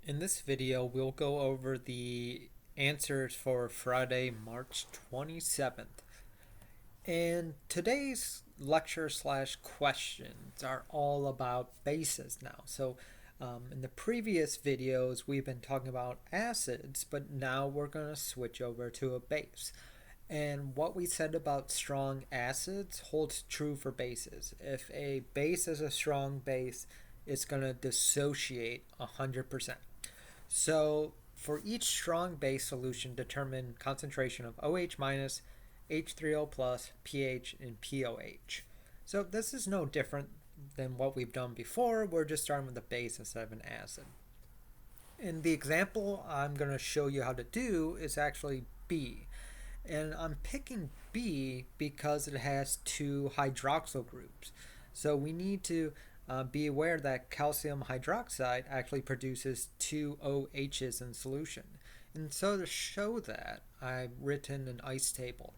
In this video, we'll go over the answers for Friday, March 27th. And today's lecture slash questions are all about bases now. In the previous videos, we've been talking about acids, but now we're going to switch over to a base. And what we said about strong acids holds true for bases. If a base is a strong base, it's going to dissociate 100%. So for each strong base solution, determine concentration of OH minus, H3O plus, pH, and POH. So this is no different than what we've done before. We're just starting with a base instead of an acid. And the example I'm going to show you how to do is actually B. And I'm picking B because it has two hydroxyl groups. So we need to be aware that calcium hydroxide actually produces two OHs in solution. And so to show that, I've written an ice table.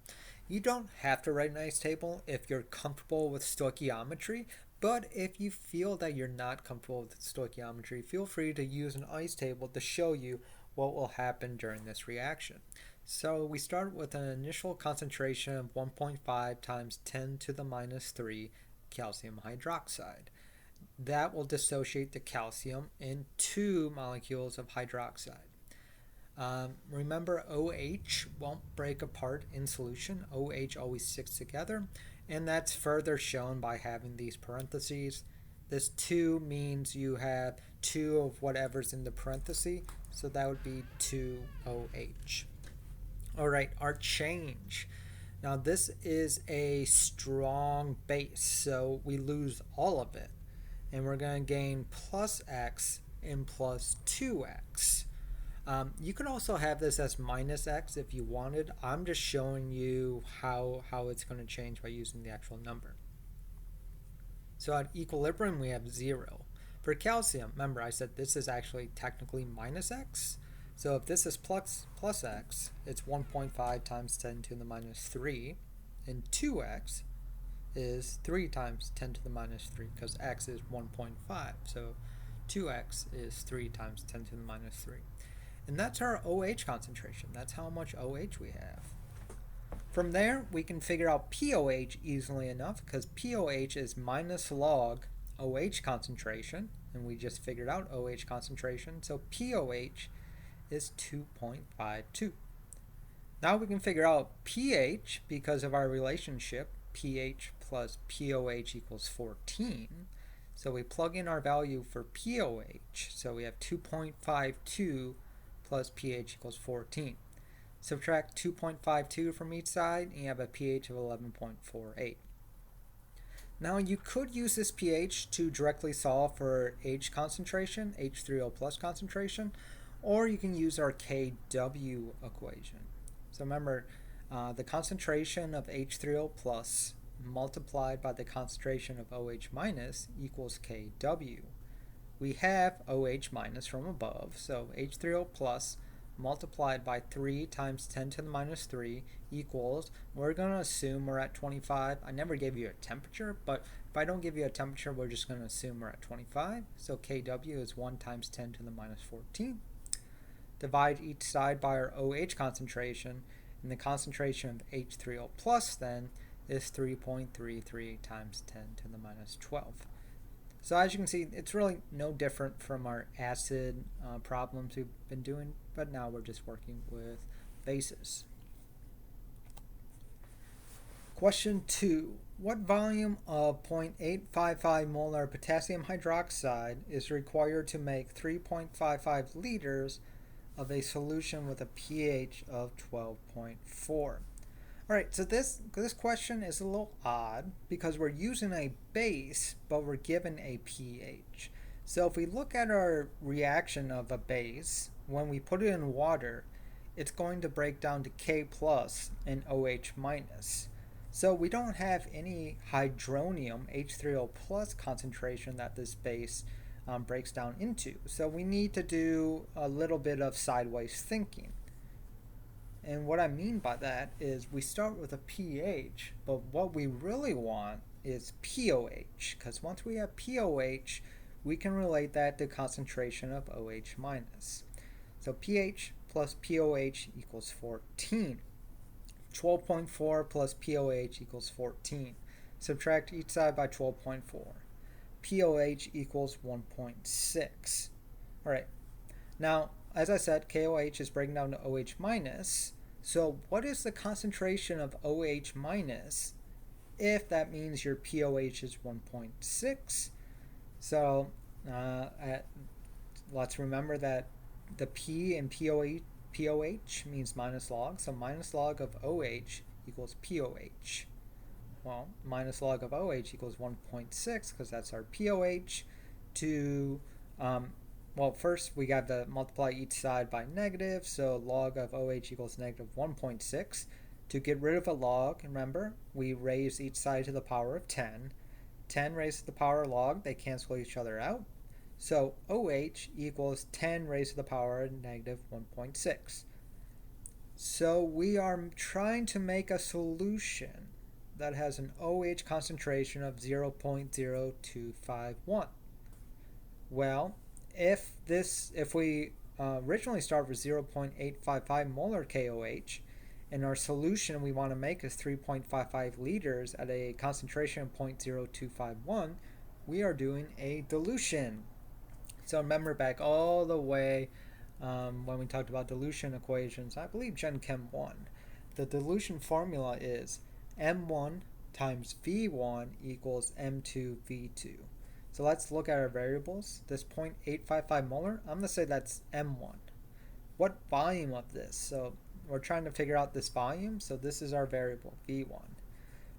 You don't have to write an ice table if you're comfortable with stoichiometry, but if you feel that you're not comfortable with stoichiometry, feel free to use an ice table to show you what will happen during this reaction. So we start with an initial concentration of 1.5 times 10 to the minus 3 calcium hydroxide. That will dissociate the calcium in two molecules of hydroxide. Remember, OH won't break apart in solution. OH always sticks together, and that's further shown by having these parentheses. This 2 means you have 2 of whatever's in the parenthesis, so that would be 2OH. Alright, our change. Now this is a strong base, so we lose all of it. And we're going to gain plus x and plus 2x. You can also have this as minus x if you wanted. I'm just showing you how it's going to change by using the actual number. So at equilibrium we have 0. For calcium, remember I said this is actually technically minus x. So if this is plus x, it's 1.5 times 10 to the minus 3. And 2x is 3 times 10 to the minus 3 because x is 1.5. So 2x is 3 times 10 to the minus 3. And that's our OH concentration. That's how much OH we have. From there, we can figure out POH easily enough because POH is minus log OH concentration. And we just figured out OH concentration. So POH is 2.52. Now we can figure out pH because of our relationship. pH plus POH equals 14. So we plug in our value for POH. So we have 2.52 plus pH equals 14. Subtract 2.52 from each side and you have a pH of 11.48. Now you could use this pH to directly solve for H concentration, H3O plus concentration, or you can use our KW equation. So remember, the concentration of H3O plus multiplied by the concentration of OH minus equals KW. We have OH minus from above, so H3O plus multiplied by 3 times 10 to the minus 3 equals, we're going to assume we're at 25. I never gave you a temperature, but if I don't give you a temperature, we're just going to assume we're at 25. So KW is 1 times 10 to the minus 14. Divide each side by our OH concentration, and the concentration of H3O plus then is 3.33 times 10 to the minus 12. So as you can see, it's really no different from our acid problems we've been doing, but now we're just working with bases. Question 2. What volume of 0.855 molar potassium hydroxide is required to make 3.55 liters of a solution with a pH of 12.4? Alright, so this question is a little odd because we're using a base, but we're given a pH. So if we look at our reaction of a base, when we put it in water, it's going to break down to K plus and OH minus. So we don't have any hydronium, H3O plus concentration that this base breaks down into. So we need to do a little bit of sideways thinking. And what I mean by that is we start with a pH, but what we really want is POH, because once we have POH, we can relate that to concentration of OH minus. So pH plus POH equals 14. 12.4 plus POH equals 14. Subtract each side by 12.4. POH equals 1.6. Alright, now as I said, KOH is breaking down to OH minus. So what is the concentration of OH minus if that means your POH is 1.6? So let's remember that the P in POH means minus log. So minus log of OH equals POH. Well, minus log of OH equals 1.6 because that's our POH. Well, first we got to multiply each side by negative. So log of OH equals negative 1.6. To get rid of a log, remember, we raise each side to the power of 10. 10 raised to the power of log, they cancel each other out. So OH equals 10 raised to the power of negative 1.6. So we are trying to make a solution that has an OH concentration of 0.0251. Well, if we originally start with 0.855 molar KOH, and our solution we want to make is 3.55 liters at a concentration of 0.0251, we are doing a dilution. So remember back all the way when we talked about dilution equations, I believe Gen Chem 1. The dilution formula is M1 times V1 equals M2 V2. So let's look at our variables. This 0.855 molar, I'm going to say that's M1. What volume of this? So we're trying to figure out this volume, so this is our variable, V1.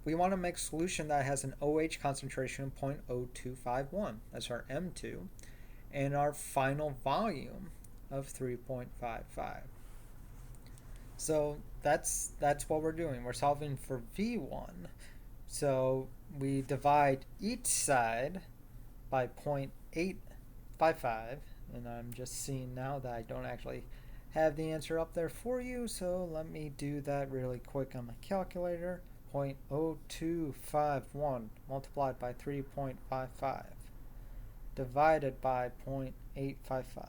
We want to make a solution that has an OH concentration of 0.0251. That's our M2. And our final volume of 3.55. So that's what we're doing. We're solving for V1. So we divide each side by 0.855, and I'm just seeing now that I don't actually have the answer up there for you, so let me do that really quick on my calculator. 0.0251 multiplied by 3.55 divided by 0.855.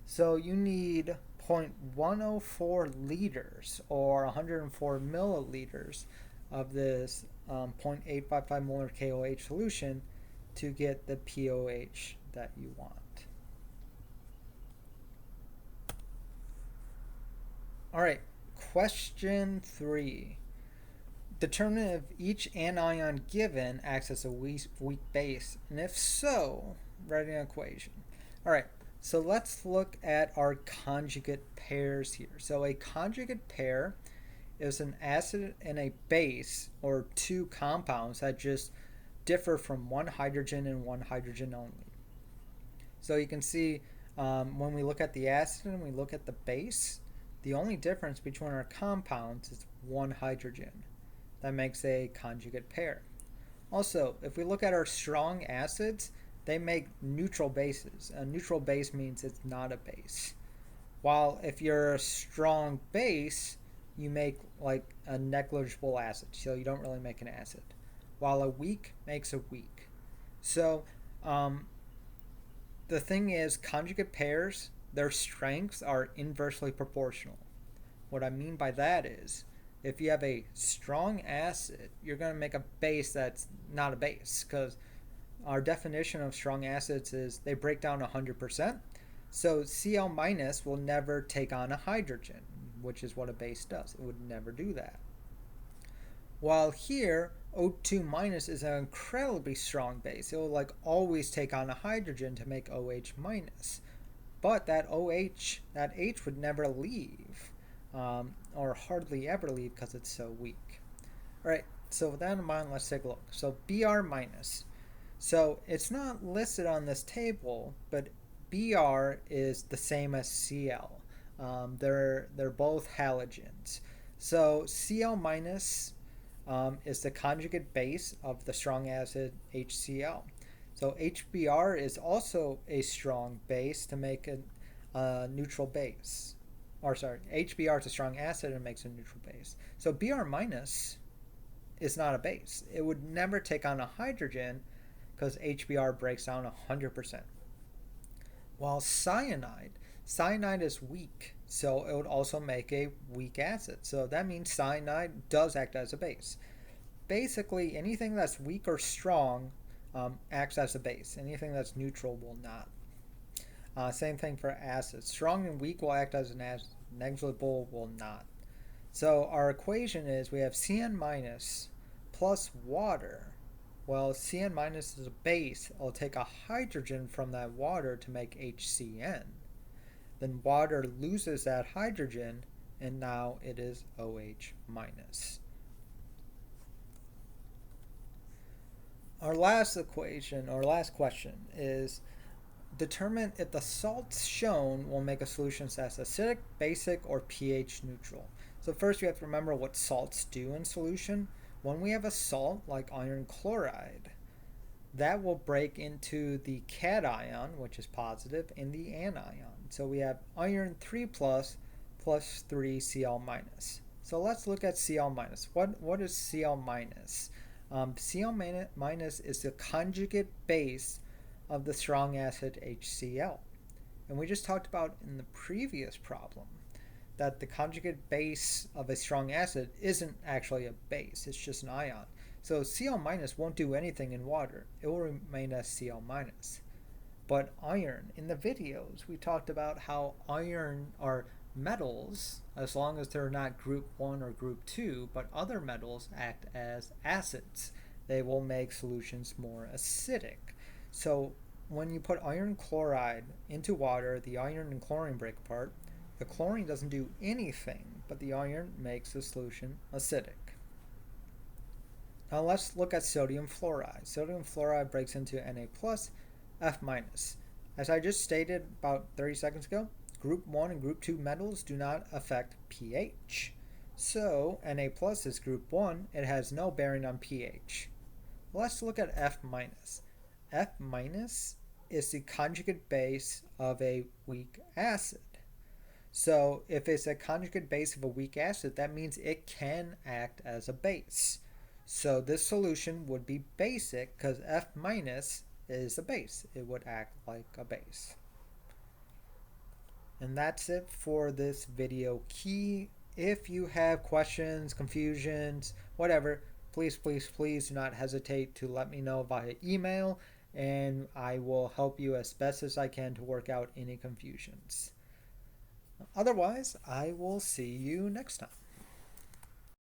So you need 0.104 liters or 104 milliliters of this 0.855 molar KOH solution to get the POH that you want. Alright, question 3. Determine if each anion given acts as a weak base, and if so, write an equation. Alright, so let's look at our conjugate pairs here. So a conjugate pair is an acid and a base, or two compounds that just differ from one hydrogen and one hydrogen only. So you can see when we look at the acid and we look at the base, the only difference between our compounds is one hydrogen. That makes a conjugate pair. Also, if we look at our strong acids, they make neutral bases. A neutral base means it's not a base. While if you're a strong base, you make like a negligible acid, so you don't really make an acid. While a weak makes a weak. So the thing is, conjugate pairs, their strengths are inversely proportional. What I mean by that is, if you have a strong acid, you're going to make a base that's not a base, because our definition of strong acids is they break down 100%. So Cl minus will never take on a hydrogen, which is what a base does. It would never do that. While here, O2 minus is an incredibly strong base. It will like always take on a hydrogen to make OH minus. But that OH, that H would never leave, or hardly ever leave because it's so weak. Alright, so with that in mind, let's take a look. So Br minus. So it's not listed on this table, but Br is the same as Cl. They're both halogens. So Cl minus is the conjugate base of the strong acid HCl. So HBr is also a strong base to make a neutral base. Or sorry, HBr is a strong acid and makes a neutral base. So Br minus is not a base. It would never take on a hydrogen because HBr breaks down 100%. While cyanide is weak, so it would also make a weak acid. So that means cyanide does act as a base. Basically, anything that's weak or strong acts as a base. Anything that's neutral will not. Same thing for acids. Strong and weak will act as an acid. Negligible will not. So our equation is we have Cn minus plus water. Well, Cn minus is a base. I'll take a hydrogen from that water to make HCN. Then water loses that hydrogen, and now it is OH minus. Our last equation, or last question, is determine if the salts shown will make a solution that's acidic, basic, or pH neutral. So first we have to remember what salts do in solution. When we have a salt like iron chloride, that will break into the cation, which is positive, and the anion. So we have iron 3 plus 3 Cl minus. So let's look at Cl minus. What is Cl minus? Cl minus is the conjugate base of the strong acid HCl. And we just talked about in the previous problem that the conjugate base of a strong acid isn't actually a base, it's just an ion. So Cl minus won't do anything in water. It will remain as Cl minus. But iron, in the videos, we talked about how iron are metals, as long as they're not group 1 or group 2, but other metals act as acids. They will make solutions more acidic. So when you put iron chloride into water, the iron and chlorine break apart. The chlorine doesn't do anything, but the iron makes the solution acidic. Now let's look at sodium fluoride. Sodium fluoride breaks into Na plus, F minus. As I just stated about 30 seconds ago, group 1 and group 2 metals do not affect pH. So Na plus is group 1, it has no bearing on pH. Let's look at F minus. F minus is the conjugate base of a weak acid. So if it's a conjugate base of a weak acid, that means it can act as a base. So this solution would be basic because F minus is a base. It would act like a base. And that's it for this video key. If you have questions, confusions, whatever, please do not hesitate to let me know via email, and I will help you as best as I can to work out any confusions. Otherwise, I will see you next time.